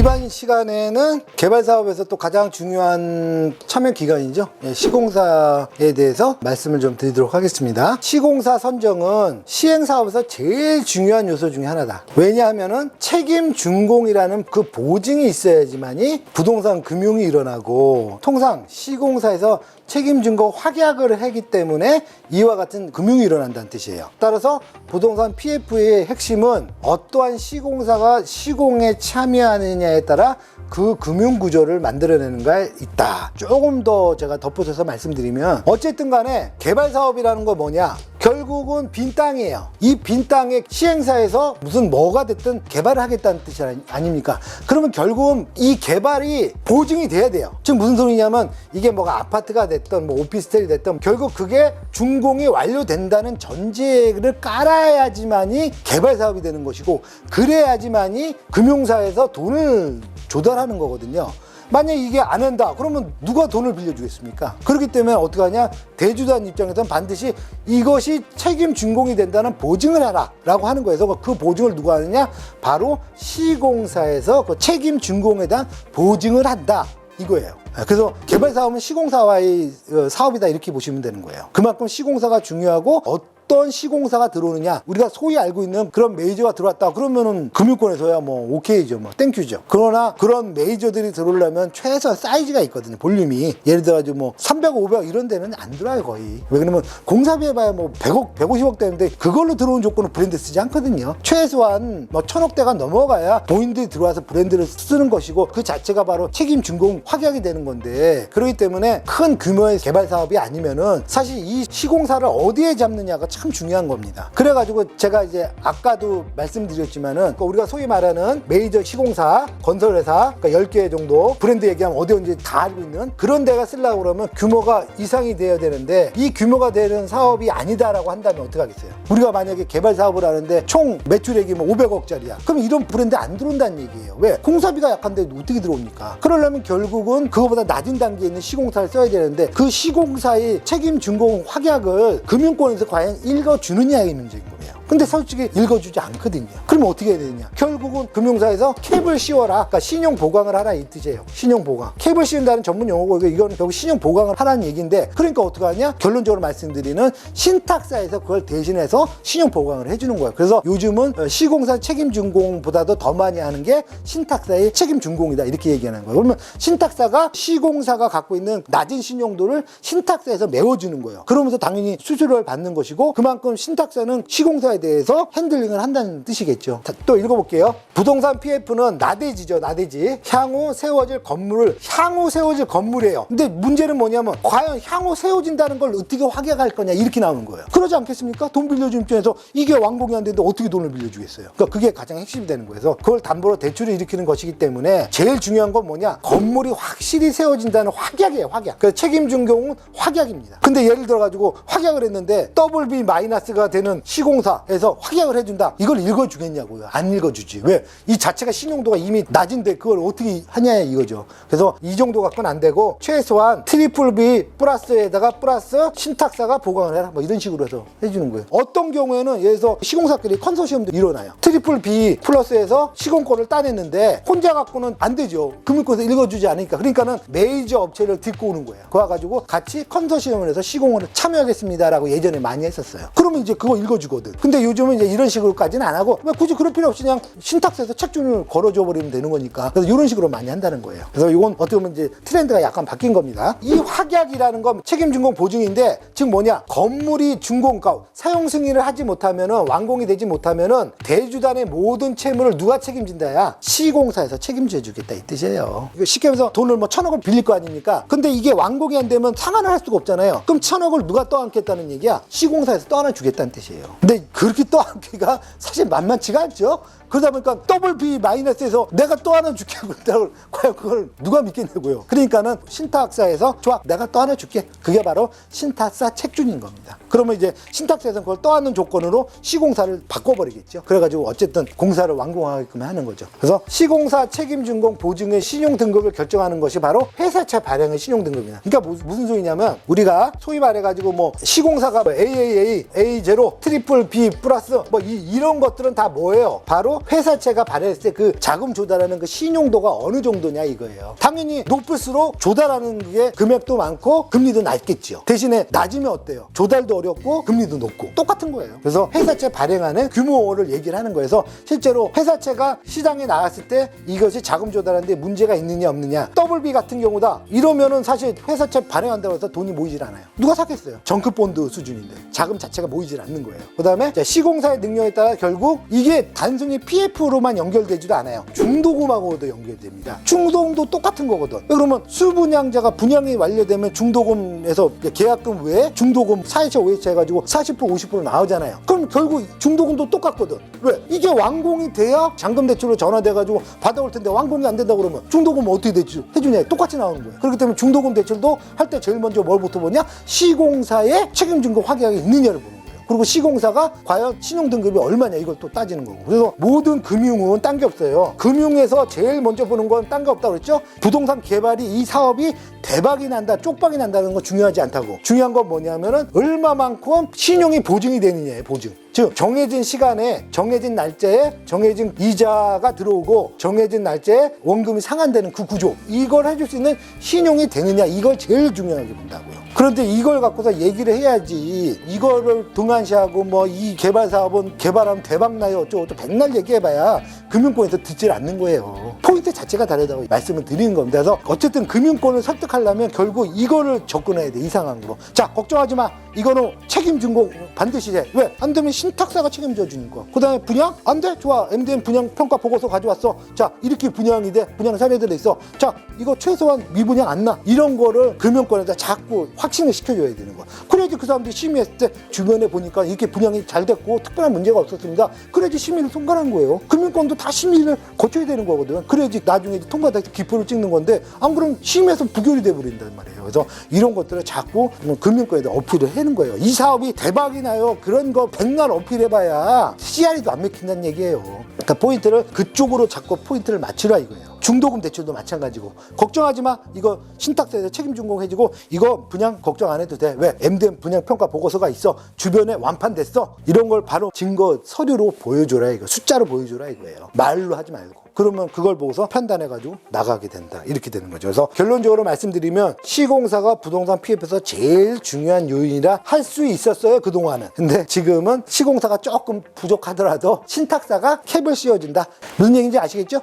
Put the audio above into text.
이번 시간에는 개발 사업에서 또 가장 중요한 참여 기간이죠. 시공사에 대해서 말씀을 좀 드리도록 하겠습니다. 시공사 선정은 시행 사업에서 제일 중요한 요소 중에 하나다. 왜냐하면은 책임 준공이라는 그 보증이 있어야지만이 부동산 금융이 일어나고, 통상 시공사에서 책임 준공 확약을 하기 때문에 이와 같은 금융이 일어난다는 뜻이에요. 따라서 부동산 PF의 핵심은 어떠한 시공사가 시공에 참여하느냐에 따라 그 금융 구조를 만들어내는 게 있다. 조금 더 제가 덧붙여서 말씀드리면, 어쨌든 간에 개발 사업이라는 거 뭐냐? 결국은 빈 땅이에요. 이 빈 땅에 시행사에서 무슨 뭐가 됐든 개발을 하겠다는 뜻이 아닙니까? 그러면 결국은 이 개발이 보증이 돼야 돼요. 지금 무슨 소리냐면, 이게 뭐가 아파트가 됐든 뭐 오피스텔이 됐든 결국 그게 준공이 완료된다는 전제를 깔아야지만이 개발 사업이 되는 것이고, 그래야지만이 금융사에서 돈을 조달하는 거거든요. 만약에 이게 안 한다 그러면 누가 돈을 빌려주겠습니까? 그렇기 때문에 어떻게 하냐, 대주단 입장에서는 반드시 이것이 책임 준공이 된다는 보증을 해라 라고 하는 거에서, 그 보증을 누가 하느냐, 바로 시공사에서 그 책임 준공에 대한 보증을 한다 이거예요. 그래서 개발 사업은 시공사와의 사업이다 이렇게 보시면 되는 거예요. 그만큼 시공사가 중요하고, 어떤 시공사가 들어오느냐, 우리가 소위 알고 있는 그런 메이저가 들어왔다 그러면은 금융권에서야 뭐 오케이죠, 뭐 땡큐죠. 그러나 그런 메이저들이 들어오려면 최소한 사이즈가 있거든요. 볼륨이 예를 들어가지고 뭐 300, 500 이런 데는 안 들어와요 거의. 왜 그러면 공사비 해봐야 뭐 100억, 150억 되는데 그걸로 들어온 조건은 브랜드 쓰지 않거든요. 최소한 뭐 1000억대가 넘어가야 본인들이 들어와서 브랜드를 쓰는 것이고, 그 자체가 바로 책임 준공 확약이 되는 건데, 그렇기 때문에 큰 규모의 개발 사업이 아니면은 사실 이 시공사를 어디에 잡느냐가 참 중요한 겁니다. 그래가지고 제가 이제 아까도 말씀드렸지만은, 우리가 소위 말하는 메이저 시공사, 건설회사, 그러니까 10개 정도 브랜드 얘기하면 어디 다 알고 있는 그런 데가 쓰려고 그러면 규모가 이상이 돼야 되는데, 이 규모가 되는 사업이 아니다라고 한다면 어떻게 하겠어요? 우리가 만약에 개발 사업을 하는데 총 매출액이 뭐 500억짜리야. 그럼 이런 브랜드 안 들어온다는 얘기예요. 왜? 공사비가 약한데 어떻게 들어옵니까? 그러려면 결국은 그거보다 낮은 단계에 있는 시공사를 써야 되는데, 그 시공사의 책임 준공 확약을 금융권에서 과연 읽어주느냐의 문제인 거예요. 근데 솔직히 읽어주지 않거든요. 그러면 어떻게 해야 되느냐? 결국은 금융사에서 캡을 씌워라. 그러니까 신용 보강을 하라 이 뜻이에요. 신용 보강. 캡을 씌운다는 전문 용어고, 이거는 결국 신용 보강을 하라는 얘기인데, 그러니까 어떻게 하냐? 결론적으로 말씀드리는, 신탁사에서 그걸 대신해서 신용 보강을 해주는 거예요. 그래서 요즘은 시공사 책임 준공보다도 더 많이 하는 게 신탁사의 책임 준공이다 이렇게 얘기하는 거예요. 그러면 신탁사가 시공사가 갖고 있는 낮은 신용도를 신탁사에서 메워주는 거예요. 그러면서 당연히 수수료를 받는 것이고, 그만큼 신탁사는 시공사에 대해서 핸들링을 한다는 뜻이겠죠. 자, 또 읽어볼게요. 부동산 PF는 나대지죠. 나대지. 향후 세워질 건물을, 향후 세워질 건물이에요. 근데 문제는 뭐냐면, 과연 향후 세워진다는 걸 어떻게 확약할 거냐 이렇게 나오는 거예요. 그러지 않겠습니까? 돈 빌려준 입장에서 이게 완공이 안 되는데 어떻게 돈을 빌려주겠어요? 그러니까 그게 가장 핵심이 되는 거예요. 그래서 그걸 담보로 대출을 일으키는 것이기 때문에 제일 중요한 건 뭐냐, 건물이 확실히 세워진다는 확약이에요. 확약. 그래서 책임 준공은 확약입니다. 근데 예를 들어 가지고 확약을 했는데 더블 B-가 되는 시공사에서 확약을 해준다, 이걸 읽어주겠냐고요? 안 읽어주지. 왜? 이 자체가 신용도가 이미 낮은데 그걸 어떻게 하냐 이거죠. 그래서 이 정도 갖고는 안 되고, 최소한 트리플 B 플러스에다가 플러스 신탁사가 보강을 해라 뭐 이런 식으로 해서 해주는 거예요. 어떤 경우에는 예를 들어서 시공사끼리 컨소시엄도 일어나요. 트리플 B 플러스에서 시공권을 따냈는데 혼자 갖고는 안 되죠. 금융권에서 읽어주지 않으니까. 그러니까는 메이저 업체를 딛고 오는 거예요. 그거 가지고 같이 컨소시엄을 해서 시공을 참여하겠습니다라고 예전에 많이 했었어요. 그러면 이제 그거 읽어주거든. 근데 요즘은 이제 이런 식으로까지는 안 하고, 굳이 그럴 필요 없이 그냥 신탁사에서 책준을 걸어줘 버리면 되는 거니까. 그래서 이런 식으로 많이 한다는 거예요. 그래서 이건 어떻게 보면 이제 트렌드가 약간 바뀐 겁니다. 이 확약이라는 건 책임 준공 보증인데, 즉 뭐냐, 건물이 준공, 그러니까 사용 승인을 하지 못하면은, 완공이 되지 못하면은 대주단의 모든 채무를 누가 책임진다야? 시공사에서 책임져 주겠다 이 뜻이에요. 이거 쉽게 말해서 돈을 뭐 1000억을 빌릴 거 아닙니까? 근데 이게 완공이 안 되면 상환을 할 수가 없잖아요. 그럼 1000억을 누가 떠안겠다는 얘기야? 시공사에서 떠안아 주겠다는 뜻이에요. 근데 그렇게 떠안기가 사실 만만치가 않죠. 그러다 보니까 더블 B-에서 내가 또 하나 줄게 그런다고, 과연 그걸 누가 믿겠냐고요. 그러니까는 신탁사에서 좋아, 내가 또 하나 줄게. 그게 바로 신탁사 책준인 겁니다. 그러면 이제 신탁사에서는 그걸 떠안는 조건으로 시공사를 바꿔버리겠죠. 그래가지고 어쨌든 공사를 완공하게끔 하는 거죠. 그래서 시공사 책임준공 보증의 신용등급을 결정하는 것이 바로 회사채 발행의 신용등급입니다. 그러니까 무슨 소리냐면, 우리가 소위 말해가지고 뭐 시공사가 AAA, A0, 트리플 B 플러스 뭐 이런 것들은 다 뭐예요? 바로 회사채가 발행했을 때 그 자금 조달하는 그 신용도가 어느 정도냐 이거예요. 당연히 높을수록 조달하는 게 금액도 많고 금리도 낮겠죠. 대신에 낮으면 어때요? 조달도 어렵고 금리도 높고 똑같은 거예요. 그래서 회사채 발행하는 규모를 얘기를 하는 거여서 실제로 회사채가 시장에 나왔을 때 이것이 자금 조달하는데 문제가 있느냐 없느냐. 더블비 같은 경우다 이러면은 사실 회사채 발행한다고 해서 돈이 모이질 않아요. 누가 사겠어요? 정크본드 수준인데 자금 자체가 모이질 않는 거예요. 그 다음에 시공사의 능력에 따라 결국 이게 단순히 PF로만 연결되지도 않아요. 중도금하고도 연결됩니다. 중도금도 똑같은 거거든. 그러면 수분양자가 분양이 완료되면 중도금에서 계약금 외에 중도금 4회차 5회차 해가지고 40% 50% 나오잖아요. 그럼 결국 중도금도 똑같거든. 왜? 이게 완공이 돼야 잔금대출로 전환돼가지고 받아올 텐데 완공이 안 된다 그러면 중도금 어떻게 해주냐 똑같이 나오는 거예요. 그렇기 때문에 중도금 대출도 할 때 제일 먼저 뭘부터 보냐? 시공사의 책임증거 확인이 있느냐를 보는 거예요. 그리고 시공사가 과연 신용등급이 얼마냐 이걸 또 따지는 거고. 그래서 모든 금융은 딴 게 없어요. 금융에서 제일 먼저 보는 건 딴 게 없다고 그랬죠? 부동산 개발이 이 사업이 대박이 난다 쪽박이 난다는 건 중요하지 않다고. 중요한 건 뭐냐면은 얼마만큼 신용이 보증이 되느냐예요. 보증. 즉 정해진 시간에 정해진 날짜에 정해진 이자가 들어오고 정해진 날짜에 원금이 상환되는 그 구조, 이걸 해줄 수 있는 신용이 되느냐 이걸 제일 중요하게 본다고요. 그런데 이걸 갖고서 얘기를 해야지 이거를 등한시하고 뭐 이 개발 사업은 개발하면 대박나요 어쩌고 백날 얘기해봐야 금융권에서 듣질 않는 거예요. 포인트 자체가 다르다고 말씀을 드리는 겁니다. 그래서 어쨌든 금융권을 설득하려면 결국 이거를 접근해야 돼. 이 상황으로. 자, 걱정하지 마. 이거는 책임준거 반드시 해. 왜? 안 되면 신탁사가 책임져 주는 거야. 그 다음에 분양? 안 돼? 좋아. MDM 분양 평가 보고서 가져왔어. 자, 이렇게 분양이 돼. 분양 사례들이 있어. 자, 이거 최소한 미분양 안 나. 이런 거를 금융권에다 자꾸 확신을 시켜줘야 되는 거야. 그래야지 그 사람들이 심의했을 때 주변에 보니까 이렇게 분양이 잘 됐고 특별한 문제가 없었습니다. 그래야지 심의를 통과한 거예요. 금융권도 다 심의를 거쳐야 되는 거거든. 그래야지 나중에 통과돼서 기표를 찍는 건데 안 그러면 심의에서 부결이 돼버린단 말이에요. 그래서 이런 것들을 자꾸 금융권에다 어필을 하는 거예요. 이 사업이 대박이 나요. 그런 거 백날 어필해봐야 CR이도 안 맥힌다는 얘기예요. 그러니까 포인트를 그쪽으로 자꾸 포인트를 맞추라 이거예요. 중도금 대출도 마찬가지고. 걱정하지 마. 이거 신탁사에서 책임준공해주고 이거 분양 걱정 안 해도 돼. 왜? MDM 분양 평가 보고서가 있어. 주변에 완판됐어. 이런 걸 바로 증거 서류로 보여줘라 이거. 숫자로 보여줘라 이거예요. 말로 하지 말고. 그러면 그걸 보고서 판단해가지고 나가게 된다. 이렇게 되는 거죠. 그래서 결론적으로 말씀드리면 시공사가 부동산 PF에서 제일 중요한 요인이라 할 수 있었어요. 그동안은. 근데 지금은 시공사가 조금 부족하더라도 신탁사가 캡을 씌워준다. 무슨 얘기인지 아시겠죠?